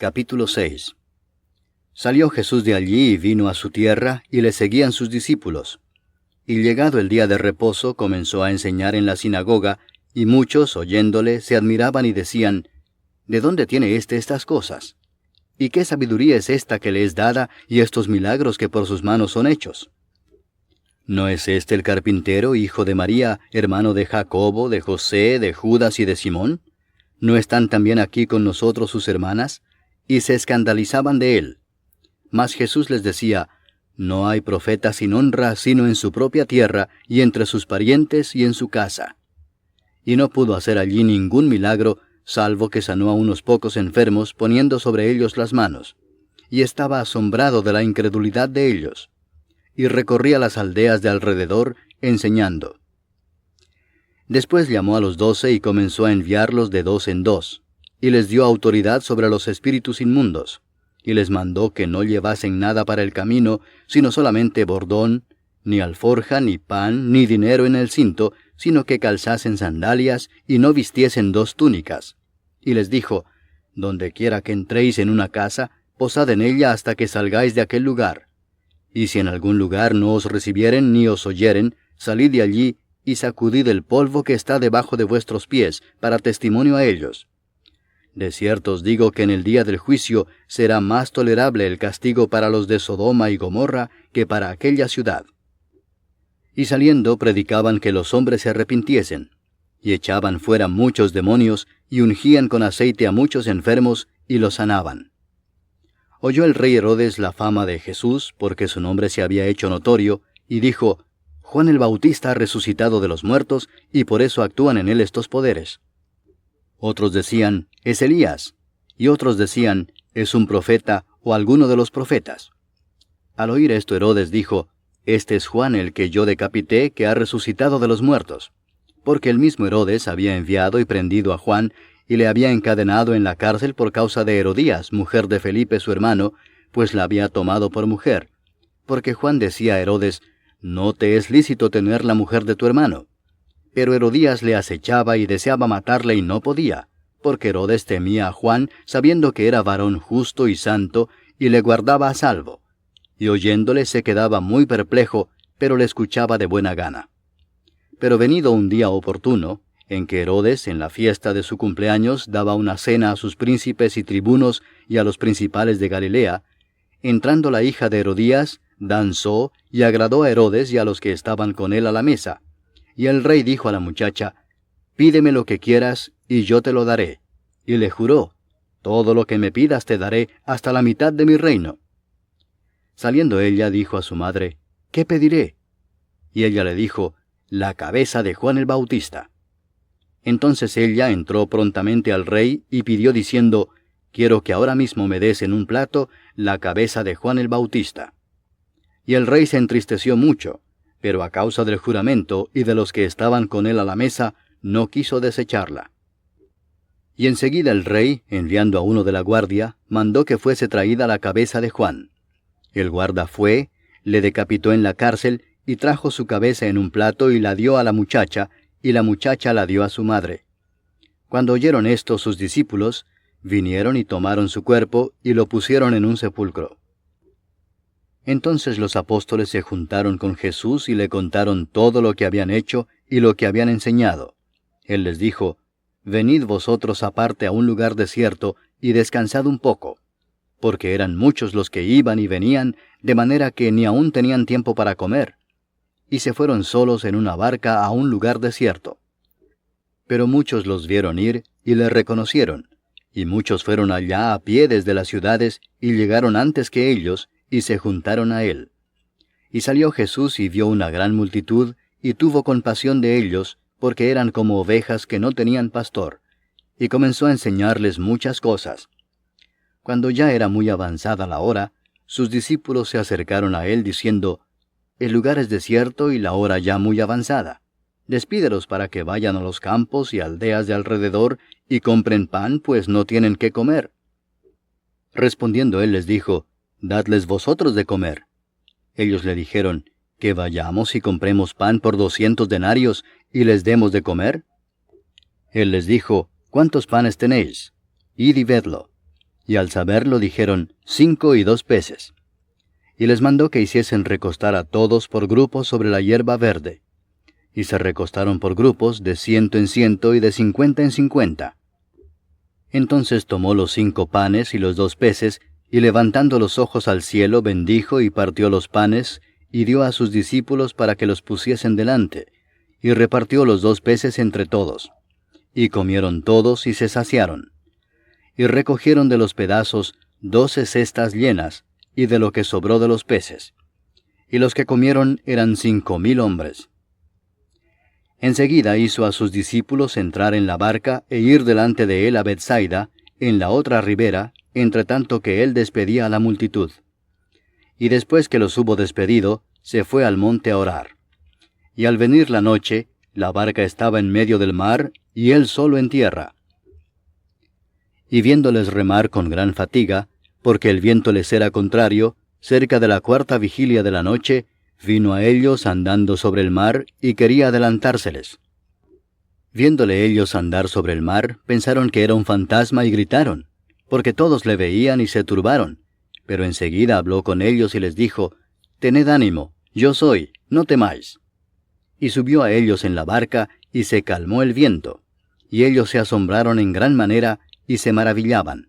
Capítulo 6. Salió Jesús de allí y vino a su tierra, y le seguían sus discípulos. Y llegado el día de reposo, comenzó a enseñar en la sinagoga, y muchos, oyéndole, se admiraban y decían, ¿de dónde tiene estas cosas? ¿Y qué sabiduría es esta que le es dada, y estos milagros que por sus manos son hechos? ¿No es este el carpintero, hijo de María, hermano de Jacobo, de José, de Judas y de Simón? ¿No están también aquí con nosotros sus hermanas? Y se escandalizaban de él. Mas Jesús les decía, no hay profeta sin honra sino en su propia tierra, y entre sus parientes y en su casa. Y no pudo hacer allí ningún milagro, salvo que sanó a unos pocos enfermos, poniendo sobre ellos las manos. Y estaba asombrado de la incredulidad de ellos. Y recorría las aldeas de alrededor, enseñando. Después llamó a los 12 y comenzó a enviarlos de 2 en 2, y les dio autoridad sobre los espíritus inmundos, y les mandó que no llevasen nada para el camino, sino solamente bordón, ni alforja, ni pan, ni dinero en el cinto, sino que calzasen sandalias, y no vistiesen 2 túnicas. Y les dijo, donde quiera que entréis en una casa, posad en ella hasta que salgáis de aquel lugar. Y si en algún lugar no os recibieren ni os oyeren, salid de allí, y sacudid el polvo que está debajo de vuestros pies, para testimonio a ellos. De cierto os digo que en el día del juicio será más tolerable el castigo para los de Sodoma y Gomorra que para aquella ciudad. Y saliendo predicaban que los hombres se arrepintiesen, y echaban fuera muchos demonios, y ungían con aceite a muchos enfermos, y los sanaban. Oyó el rey Herodes la fama de Jesús, porque su nombre se había hecho notorio, y dijo, Juan el Bautista ha resucitado de los muertos, y por eso actúan en él estos poderes. Otros decían, es Elías, y otros decían, es un profeta o alguno de los profetas. Al oír esto Herodes dijo, este es Juan el que yo decapité, que ha resucitado de los muertos. Porque el mismo Herodes había enviado y prendido a Juan, y le había encadenado en la cárcel por causa de Herodías, mujer de Felipe su hermano, pues la había tomado por mujer. Porque Juan decía a Herodes, no te es lícito tener la mujer de tu hermano. Pero Herodías le acechaba y deseaba matarle y no podía, porque Herodes temía a Juan, sabiendo que era varón justo y santo, y le guardaba a salvo. Y oyéndole se quedaba muy perplejo, pero le escuchaba de buena gana. Pero venido un día oportuno, en que Herodes, en la fiesta de su cumpleaños, daba una cena a sus príncipes y tribunos y a los principales de Galilea, entrando la hija de Herodías, danzó y agradó a Herodes y a los que estaban con él a la mesa. Y el rey dijo a la muchacha, pídeme lo que quieras, y yo te lo daré. Y le juró, todo lo que me pidas te daré, hasta la mitad de mi reino. Saliendo ella, dijo a su madre, ¿qué pediré? Y ella le dijo, la cabeza de Juan el Bautista. Entonces ella entró prontamente al rey y pidió diciendo, quiero que ahora mismo me des en un plato la cabeza de Juan el Bautista. Y el rey se entristeció mucho, pero a causa del juramento y de los que estaban con él a la mesa, no quiso desecharla. Y enseguida el rey, enviando a uno de la guardia, mandó que fuese traída la cabeza de Juan. El guarda fue, le decapitó en la cárcel, y trajo su cabeza en un plato y la dio a la muchacha, y la muchacha la dio a su madre. Cuando oyeron esto sus discípulos, vinieron y tomaron su cuerpo, y lo pusieron en un sepulcro. Entonces los apóstoles se juntaron con Jesús y le contaron todo lo que habían hecho y lo que habían enseñado. Él les dijo, venid vosotros aparte a un lugar desierto y descansad un poco, porque eran muchos los que iban y venían, de manera que ni aún tenían tiempo para comer. Y se fueron solos en una barca a un lugar desierto. Pero muchos los vieron ir y le reconocieron, y muchos fueron allá a pie desde las ciudades y llegaron antes que ellos, y se juntaron a él. Y salió Jesús y vio una gran multitud, y tuvo compasión de ellos, porque eran como ovejas que no tenían pastor, y comenzó a enseñarles muchas cosas. Cuando ya era muy avanzada la hora, sus discípulos se acercaron a él diciendo, el lugar es desierto y la hora ya muy avanzada. Despídelos para que vayan a los campos y aldeas de alrededor y compren pan, pues no tienen qué comer. Respondiendo él les dijo, dadles vosotros de comer. Ellos le dijeron, que vayamos y compremos pan por 200 denarios y les demos de comer. Él les dijo, ¿cuántos panes tenéis? Id y vedlo. y al saberlo dijeron, 5 y 2 peces. Y les mandó que hiciesen recostar a todos por grupos sobre la hierba verde. Y se recostaron por grupos de 100 en 100 y de 50 en 50. Entonces tomó los 5 panes y los 2 peces, y levantando los ojos al cielo bendijo y partió los panes, y dio a sus discípulos para que los pusiesen delante, y repartió los 2 peces entre todos. Y comieron todos y se saciaron. Y recogieron de los pedazos 12 cestas llenas, y de lo que sobró de los peces. Y los que comieron eran 5000 hombres. Enseguida hizo a sus discípulos entrar en la barca e ir delante de él a Bethsaida, en la otra ribera, entre tanto que él despedía a la multitud. Y después que los hubo despedido, se fue al monte a orar. Y al venir la noche, la barca estaba en medio del mar, y él solo en tierra. Y viéndoles remar con gran fatiga, porque el viento les era contrario, cerca de la 4ª vigilia de la noche, vino a ellos andando sobre el mar, y quería adelantárseles. Viéndole ellos andar sobre el mar, pensaron que era un fantasma y gritaron, porque todos le veían y se turbaron. Pero enseguida habló con ellos y les dijo, «Tened ánimo, yo soy, no temáis». Y subió a ellos en la barca, y se calmó el viento. Y ellos se asombraron en gran manera, y se maravillaban,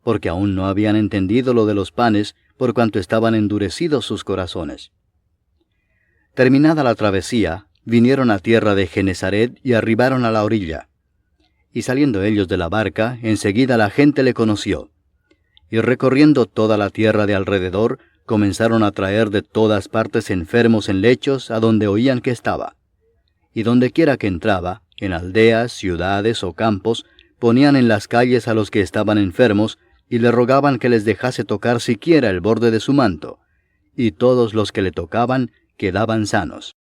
porque aún no habían entendido lo de los panes, por cuanto estaban endurecidos sus corazones. Terminada la travesía, vinieron a tierra de Genesaret y arribaron a la orilla. Y saliendo ellos de la barca, enseguida la gente le conoció. Y recorriendo toda la tierra de alrededor, comenzaron a traer de todas partes enfermos en lechos a donde oían que estaba. Y dondequiera que entraba, en aldeas, ciudades o campos, ponían en las calles a los que estaban enfermos, y le rogaban que les dejase tocar siquiera el borde de su manto. Y todos los que le tocaban quedaban sanos.